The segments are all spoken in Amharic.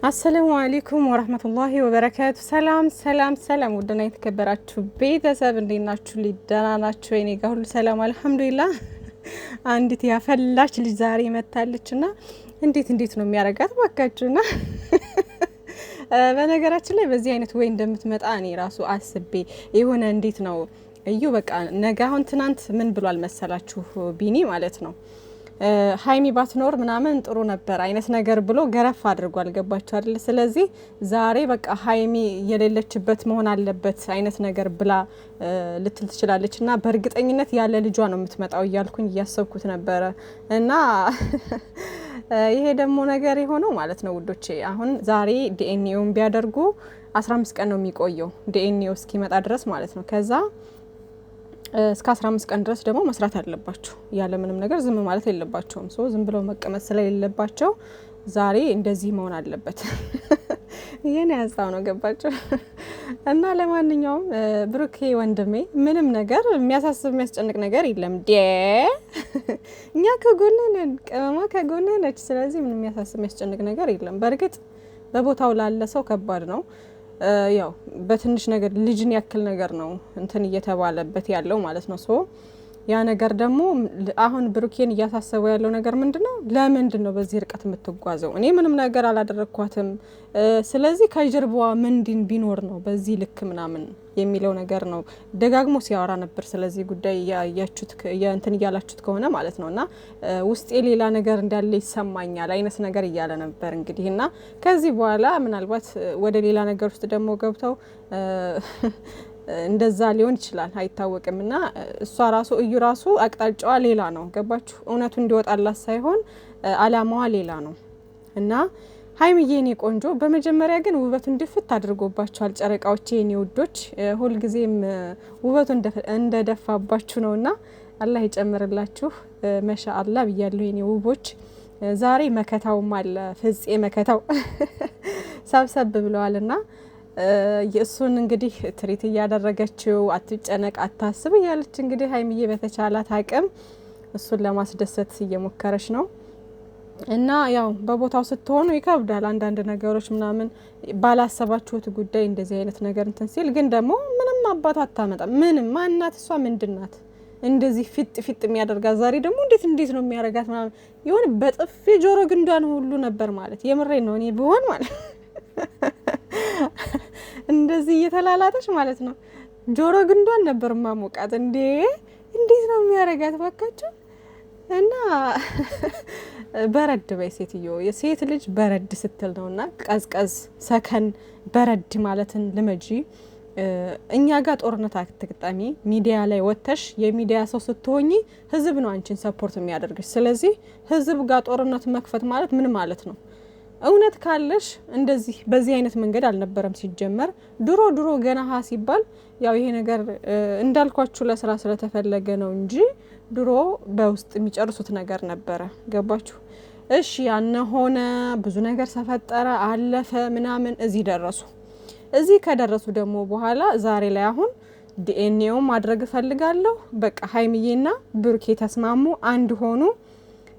አሰላሙ አለይኩም ወራህመቱላሂ ወበረካቱ። ሰላም ውድና የተከበራችሁ ቤተሰብ እንዴት ናችሁ? ደህና ናችሁ? እኔ ጋር ሁሉ ሰላም አልሐምዱሊላህ። አንዲት ያፈላች ልጅ ዛሬ መታለችና እንዴት ነው የሚያረጋት ባካችሁና በነገራችን ላይ በዚህ አይነት ወይ እንደምትመጣ እኔ ራሱ አስቤ የሆነ እንዴት ነው እዩ በቃ ነገ አሁን ትናንት ምን ብሏል መሰላችሁ ቢኒ ማለት ነው ሃይሚ ባትኖር ምናምን ጥሩ ነበር አይነት ነገር ብሎ ገረፍ አድርጓል። ገባችሁ አይደል? ስለዚህ ዛሬ በቃ ሃይሚ የሌለችበት መሆን አለበት አይነት ነገር ብላ ልትል ትችላለች እና በእርግጠኝነት ያለ ልጇ ነው የምትመጣው እያልኩኝ እያሰብኩት ነበረ እና ይሄ ደግሞ ነገር የሆነው ማለት ነው ውዶቼ አሁን ዛሬ ዲኤንኤውን ቢያደርጉ 15 ቀን ነው የሚቆየው ዲኤንኤው እስኪመጣ ድረስ ማለት ነው። ከዛ እስከ 15 ቀን ድረስ ደግሞ መስራት አለባቸው። ያለ ምንም ነገር ዝም ማለት የለባቸውም። ሶ ዝም ብለው መቀመጥ ስለሌለባቸው ዛሬ እንደዚህ መሆን አለበት። ይሄን ያዛው ነው ገባችሁ? እና ለማንኛውም ብሩኬ ወንድሜ ምንም ነገር የሚያሳስብ የሚያስጨንቅ ነገር የለም። እኛ ከጎንህ ነን፣ ቅመማ ከጎንህ ነች። ስለዚህ ምንም የሚያሳስብ የሚያስጨንቅ ነገር የለም። በእርግጥ በቦታው ላለ ሰው ከባድ ነው። ያው በትንሽ ነገር ልጅን ያክል ነገር ነው እንትን እየተባለበት ያለው ማለት ነው። ሶ ያ ነገር ደግሞ አሁን ብሩኬን እያሳሰበው ያለው ነገር ምንድነው? ለምንድነው በዚህ ርቀት የምትጓዘው? እኔ ምንም ነገር አላደረኳትም። ስለዚህ ከጀርባዋ ምንድን ቢኖር ነው በዚህ ልክ ምናምን የሚለው ነገር ነው ደጋግሞ ሲያወራ ነበር። ስለዚህ ጉዳይ ያያችሁት እንትን እያላችሁት ከሆነ ማለት ነውና ውስጤ ሌላ ነገር እንዳለ ይሰማኛል አይነት ነገር እያለ ነበር እንግዲህ እና ከዚህ በኋላ ምናልባት ወደ ሌላ ነገር ውስጥ ደግሞ ገብተው እንደዛ ሊሆን ይችላል አይታወቅም። እና እሷ ራሱ እዩ ራሱ አቅጣጫዋ ሌላ ነው ገባችሁ? እውነቱ እንዲወጣላት ሳይሆን አላማዋ ሌላ ነው። እና ሃይሚዬ የኔ ቆንጆ በመጀመሪያ ግን ውበቱ እንድፍት አድርጎባችኋል ጨረቃዎቼ የኔ ውዶች። ሁልጊዜም ውበቱ እንደደፋባችሁ ነውና አላህ ይጨምርላችሁ። ማሻአላህ ብያለሁ የኔ ውቦች። ዛሬ መከታውም አለ ፍፄ መከታው ሰብሰብ ብለዋልና የእሱን እንግዲህ ትሪት እያደረገችው አትጨነቅ አታስብ እያለች እንግዲህ ሃይሚዬ በተቻላት አቅም እሱን ለማስደሰት እየሞከረች ነው። እና ያው በቦታው ስትሆኑ ይከብዳል አንዳንድ ነገሮች ምናምን ባላሰባችሁት ጉዳይ እንደዚህ አይነት ነገር እንትን ሲል ግን ደግሞ ምንም አባት አታመጣም። ምንም ማናት እሷ ምንድናት እንደዚህ ፊት የሚያደርጋት? ዛሬ ደግሞ እንዴት ነው የሚያደርጋት ምናምን ይሁን በጥፊ ጆሮ ግንዷን ሁሉ ነበር ማለት የምሬ ነው እኔ ብሆን ማለት እንደዚህ እየተላላጠች ማለት ነው ጆሮ ግንዷን ነበር ማሞቃት። እንዴት ነው የሚያረጋት ባካችሁ? እና በረድ በይ ሴትዮ። የሴት ልጅ በረድ ስትል ነውና ቀዝቀዝ ሰከን በረድ ማለትን ልመጂ። እኛ ጋር ጦርነት አትግጠሚ። ሚዲያ ላይ ወጥተሽ የሚዲያ ሰው ስትሆኚ ህዝብ ነው አንቺን ሰፖርት የሚያደርግሽ። ስለዚህ ህዝብ ጋር ጦርነት መክፈት ማለት ምን ማለት ነው? እውነት ካለሽ እንደዚህ በዚህ አይነት መንገድ አልነበረም ሲጀመር። ድሮ ገና ሀ ሲባል ያው ይሄ ነገር እንዳልኳችሁ ለስራ ስለተፈለገ ነው እንጂ ድሮ በውስጥ የሚጨርሱት ነገር ነበረ። ገባችሁ? እሺ ያነ ሆነ ብዙ ነገር ተፈጠረ አለፈ ምናምን እዚህ ደረሱ። እዚህ ከደረሱ ደግሞ በኋላ ዛሬ ላይ አሁን ዲኤንኤው ማድረግ እፈልጋለሁ በቃ ሃይሚዬና ብሩኬ ተስማሙ አንድ ሆኑ።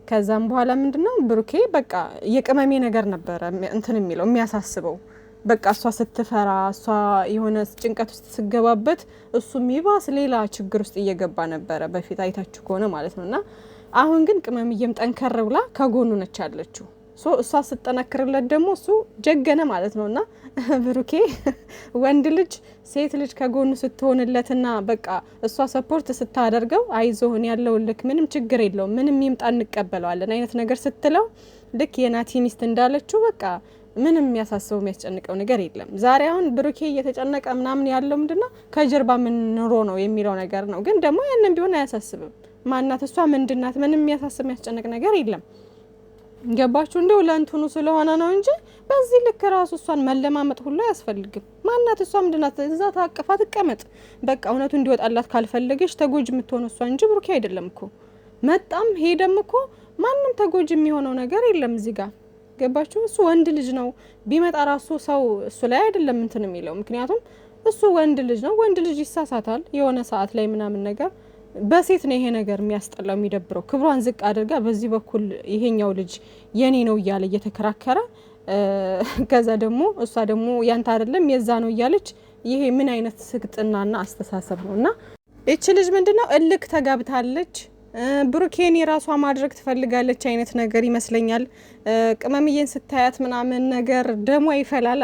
ከዛም በኋላ ምንድነው ብሩኬ በቃ የቅመሜ ነገር ነበረ እንትን የሚለው የሚያሳስበው በቃ እሷ ስትፈራ እሷ የሆነ ጭንቀት ውስጥ ስገባበት እሱም ይባስ ሌላ ችግር ውስጥ እየገባ ነበረ በፊት አይታችሁ ከሆነ ማለት ነውና አሁን ግን ቅመምዬም ጠንከር ብላ ከጎኑ ነች ያለችው። እሷ ስትጠነክርለት ደግሞ እሱ ጀገነ ማለት ነውና ብሩኬ ወንድ ልጅ ሴት ልጅ ከጎኑ ስትሆንለትና በቃ እሷ ሰፖርት ስታደርገው አይዞህን ያለው ልክ ምንም ችግር የለውም ምንም ይምጣ እንቀበለዋለን አይነት ነገር ስትለው ልክ የናቲ ሚስት እንዳለችው በቃ ምንም የሚያሳስበው የሚያስጨንቀው ነገር የለም። ዛሬ አሁን ብሩኬ እየተጨነቀ ምናምን ያለው ምንድነው ከጀርባ ምን ኑሮ ነው የሚለው ነገር ነው። ግን ደግሞ ያንን ቢሆን አያሳስብም። ማናት እሷ ምንድናት? ምንም የሚያሳስብ የሚያስጨንቅ ነገር የለም። ገባችሁ? እንደው ለእንትኑ ስለሆነ ነው እንጂ በዚህ ልክ ራሱ እሷን መለማመጥ ሁሉ አያስፈልግም። ማናት እሷ ምንድናት? እዛ ታቅፋ ትቀመጥ በቃ። እውነቱ እንዲወጣላት ካልፈለገች ተጎጅ የምትሆነው እሷ እንጂ ብሩኬ አይደለም እኮ። መጣም ሄደም እኮ ማንም ተጎጅ የሚሆነው ነገር የለም እዚህ ጋር። ገባችሁ? እሱ ወንድ ልጅ ነው። ቢመጣ ራሱ ሰው እሱ ላይ አይደለም እንትን የሚለው። ምክንያቱም እሱ ወንድ ልጅ ነው። ወንድ ልጅ ይሳሳታል የሆነ ሰዓት ላይ ምናምን ነገር በሴት ነው ይሄ ነገር የሚያስጠላው የሚደብረው። ክብሯን ዝቅ አድርጋ በዚህ በኩል ይሄኛው ልጅ የኔ ነው እያለ እየተከራከረ ከዛ ደግሞ እሷ ደግሞ ያንተ አይደለም የዛ ነው እያለች ይሄ ምን አይነት ስግጥናና አስተሳሰብ ነውና እቺ ልጅ ምንድነው እልክ ተጋብታለች። ብሩኬን የራሷ ማድረግ ትፈልጋለች አይነት ነገር ይመስለኛል። ቅመምዬን ስታያት ምናምን ነገር ደሞ ይፈላል።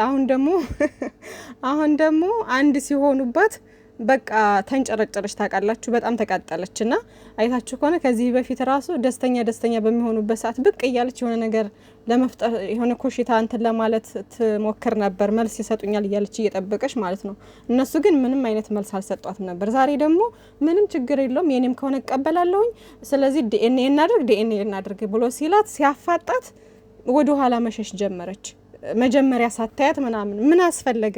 አሁን ደግሞ አንድ ሲሆኑበት በቃ ተንጨረጨረች ታውቃላችሁ። በጣም ተቃጠለች እና አይታችሁ ከሆነ ከዚህ በፊት ራሱ ደስተኛ በሚሆኑበት ሰዓት ብቅ እያለች የሆነ ነገር ለመፍጠር የሆነ ኮሽታ እንትን ለማለት ትሞክር ነበር። መልስ ይሰጡኛል እያለች እየጠበቀች ማለት ነው። እነሱ ግን ምንም አይነት መልስ አልሰጧትም ነበር። ዛሬ ደግሞ ምንም ችግር የለውም የኔም ከሆነ እቀበላለሁኝ፣ ስለዚህ ዲኤንኤ እናድርግ ብሎ ሲላት ሲያፋጣት ወደ ኋላ መሸሽ ጀመረች። መጀመሪያ ሳታያት ምናምን ምን አስፈለገ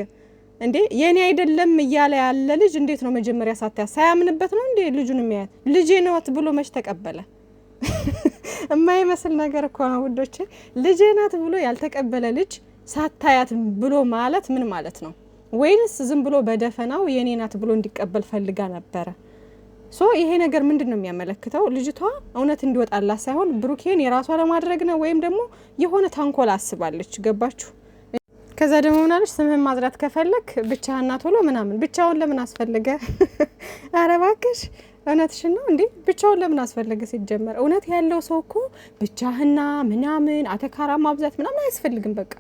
እንዴ? የኔ አይደለም እያለ ያለ ልጅ እንዴት ነው መጀመሪያ ሳታያት ሳያምንበት ነው እንዴ ልጁን የሚያያት? ልጄ ናት ብሎ መች ተቀበለ? የማይመስል ነገር እኮ ነው ውዶቼ። ልጄ ናት ብሎ ያልተቀበለ ልጅ ሳታያት ብሎ ማለት ምን ማለት ነው? ወይንስ ዝም ብሎ በደፈናው የኔ ናት ብሎ እንዲቀበል ፈልጋ ነበረ? ይሄ ነገር ምንድን ነው የሚያመለክተው? ልጅቷ እውነት እንዲወጣላት ሳይሆን ብሩኬን የራሷ ለማድረግ ነው፣ ወይም ደግሞ የሆነ ተንኮል አስባለች። ገባችሁ? ከዛ ደግሞ ምናለች ስምህን ማጥራት ከፈለክ ብቻህን ናት ብሎ ምናምን። ብቻውን ለምን አስፈልገ? ኧረ እባክሽ እውነትሽን ነው እንዴ? ብቻውን ለምን አስፈልገ? ሲጀመር እውነት ያለው ሰው እኮ ብቻህና ምናምን አተካራ ማብዛት ምናምን አያስፈልግም። በቃ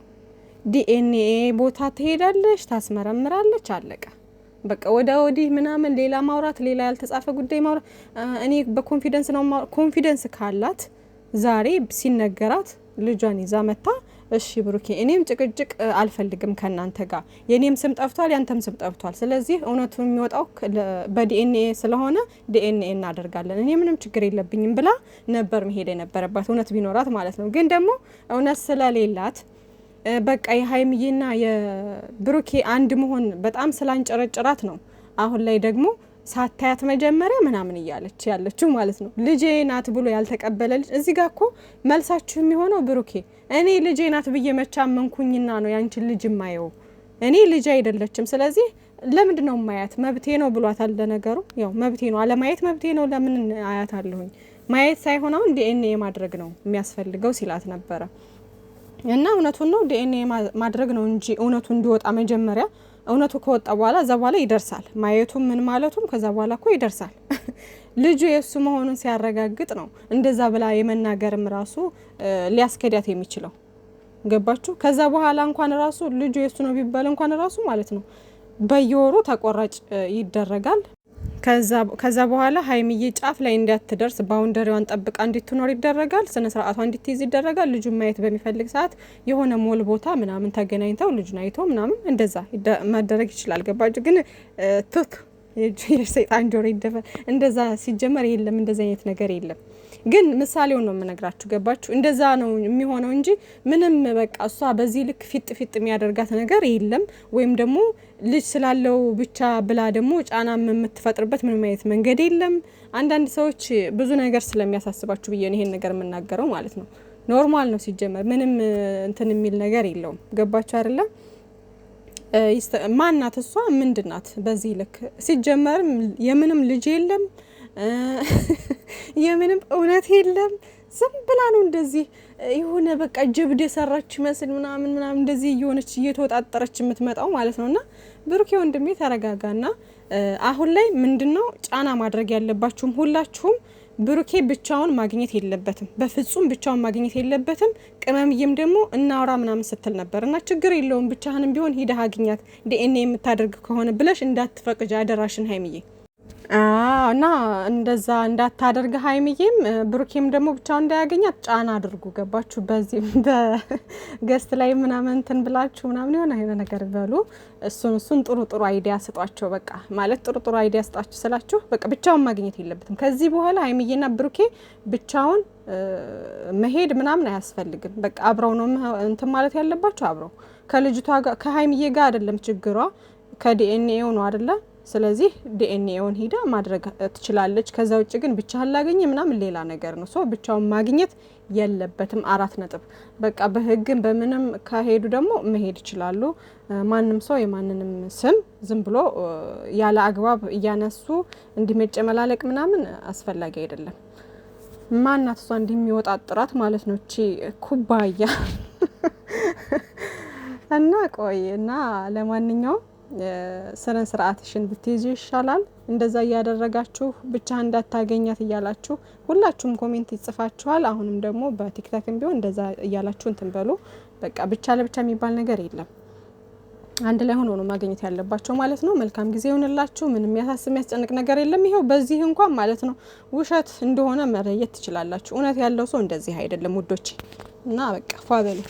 ዲኤንኤ ቦታ ትሄዳለች፣ ታስመረምራለች፣ አለቀ በቃ። ወደ ወዲህ ምናምን ሌላ ማውራት፣ ሌላ ያልተጻፈ ጉዳይ ማውራት። እኔ በኮንፊደንስ ነው ኮንፊደንስ ካላት ዛሬ ሲነገራት ልጇን ይዛ መታ እሺ ብሩኬ እኔም ጭቅጭቅ አልፈልግም ከናንተ ጋር፣ የኔም ስም ጠፍቷል ያንተም ስም ጠፍቷል፣ ስለዚህ እውነቱ የሚወጣው በዲኤንኤ ስለሆነ ዲኤንኤ እናደርጋለን፣ እኔ ምንም ችግር የለብኝም ብላ ነበር መሄድ የነበረባት እውነት ቢኖራት ማለት ነው። ግን ደግሞ እውነት ስለሌላት በቃ የሀይሚዬና የብሩኬ አንድ መሆን በጣም ስላንጨረጭራት ነው አሁን ላይ ደግሞ ሳታያት መጀመሪያ ምናምን እያለች ያለችው ማለት ነው። ልጄ ናት ብሎ ያልተቀበለ ልጅ እዚህ ጋር እኮ መልሳችሁ የሚሆነው ብሩኬ እኔ ልጄ ናት ብዬ መቻመንኩኝና ነው ያንቺን ልጅ ማየው፣ እኔ ልጅ አይደለችም፣ ስለዚህ ለምንድን ነው ማያት? መብቴ ነው ብሏታል። ለነገሩ ያው መብቴ ነው፣ አለማየት መብቴ ነው፣ ለምን አያት አለሁኝ? ማየት ሳይሆን አሁን ዲኤንኤ ማድረግ ነው የሚያስፈልገው ሲላት ነበረ። እና እውነቱን ነው ዲኤንኤ ማድረግ ነው እንጂ እውነቱ እንዲወጣ መጀመሪያ እውነቱ ከወጣ በኋላ እዛ በኋላ ይደርሳል። ማየቱም ምን ማለቱም ከዛ በኋላ እኮ ይደርሳል። ልጁ የሱ መሆኑን ሲያረጋግጥ ነው እንደዛ ብላ የመናገርም ራሱ ሊያስከዳት የሚችለው። ገባችሁ? ከዛ በኋላ እንኳን ራሱ ልጁ የሱ ነው ቢባል እንኳን ራሱ ማለት ነው በየወሩ ተቆራጭ ይደረጋል። ከዛ በኋላ ሀይሚዬ ጫፍ ላይ እንዳትደርስ ባውንደሪዋን ጠብቃ እንድትኖር ይደረጋል። ስነ ስርዓቷ እንድትይዝ ይደረጋል። ልጁን ማየት በሚፈልግ ሰዓት የሆነ ሞል ቦታ ምናምን ተገናኝተው ልጁን አይቶ ምናምን እንደዛ መደረግ ይችላል። ገባችሁ? ግን የሰይጣን ጆሮ ይደፈ እንደዛ ሲጀመር የለም፣ እንደዛ አይነት ነገር የለም። ግን ምሳሌውን ነው የምነግራችሁ። ገባችሁ? እንደዛ ነው የሚሆነው እንጂ ምንም በቃ እሷ በዚህ ልክ ፊጥ የሚያደርጋት ነገር የለም። ወይም ደግሞ ልጅ ስላለው ብቻ ብላ ደግሞ ጫና የምትፈጥርበት ምንም አይነት መንገድ የለም። አንዳንድ ሰዎች ብዙ ነገር ስለሚያሳስባችሁ ብዬ ነው ይሄን ነገር የምናገረው ማለት ነው። ኖርማል ነው ሲጀመር፣ ምንም እንትን የሚል ነገር የለውም። ገባችሁ አይደለም? ማናት እሷ? ምንድናት? በዚህ ልክ ሲጀመር የምንም ልጅ የለም፣ የምንም እውነት የለም። ዝም ብላ ነው እንደዚህ የሆነ በቃ ጅብድ የሰራች መስል ምናምን እንደዚህ እየሆነች እየተወጣጠረች የምትመጣው ማለት ነውና ብሩኬ ወንድሜ ተረጋጋና አሁን ላይ ምንድነው ጫና ማድረግ ያለባችሁም ሁላችሁም ብሩኬ ብቻውን ማግኘት የለበትም፣ በፍጹም ብቻውን ማግኘት የለበትም። ቅመምዬም ደግሞ እናውራ ምናምን ስትል ነበር እና ችግር የለውም ብቻህንም ቢሆን ሂደህ አግኛት ዲኤንኤ የምታደርግ ከሆነ ብለሽ እንዳትፈቅጂ አደራሽን ሀይሚዬ። እና እንደዛ እንዳታደርግ ሀይሚዬም ብሩኬም ደግሞ ብቻውን እንዳያገኛት ጫና አድርጉ። ገባችሁ? በዚህ በገስት ላይ ምናምን እንትን ብላችሁ ምናምን የሆነ ነገር በሉ። እሱን ጥሩ አይዲያ ስጧቸው። በቃ ማለት ጥሩ አይዲያ ስጧቸው ስላችሁ በቃ ብቻውን ማግኘት የለበትም ከዚህ በኋላ ሀይሚዬና ብሩኬ ብቻውን መሄድ ምናምን አያስፈልግም። በቃ አብረው ነው እንትን ማለት ያለባቸው። አብረው ከልጅቷ ጋር ከሀይሚዬ ጋር አይደለም ችግሯ፣ ከዲኤንኤው ነው አይደለ? ስለዚህ ዲኤንኤውን ሂዳ ማድረግ ትችላለች። ከዛ ውጭ ግን ብቻህን ላገኘ ምናምን ሌላ ነገር ነው። ብቻውን ማግኘት የለበትም። 4 ነጥብ። በቃ በህግም በምንም ከሄዱ ደግሞ መሄድ ይችላሉ። ማንም ሰው የማንንም ስም ዝም ብሎ ያለ አግባብ እያነሱ እንዲመጨመላለቅ ምናምን አስፈላጊ አይደለም። ማናት እሷ እንደሚወጣጥራት ማለት ነው እቺ ኩባያ እና ቆይ እና ለማንኛውም ስነ ስርዓትሽን ብትይዙ ይሻላል። እንደዛ እያደረጋችሁ ብቻ እንዳታገኛት እያላችሁ ሁላችሁም ኮሜንት ይጽፋችኋል። አሁንም ደግሞ በቲክቶክም ቢሆን እንደዛ እያላችሁ እንትን በሉ። በቃ ብቻ ለብቻ የሚባል ነገር የለም። አንድ ላይ ሆኖ ነው ማግኘት ያለባቸው ማለት ነው። መልካም ጊዜ ይሁንላችሁ። ምንም የሚያሳስብ የሚያስጨንቅ ነገር የለም። ይሄው በዚህ እንኳን ማለት ነው ውሸት እንደሆነ መለየት ትችላላችሁ። እውነት ያለው ሰው እንደዚህ አይደለም ውዶቼ። እና በቃ ፏ በሉ።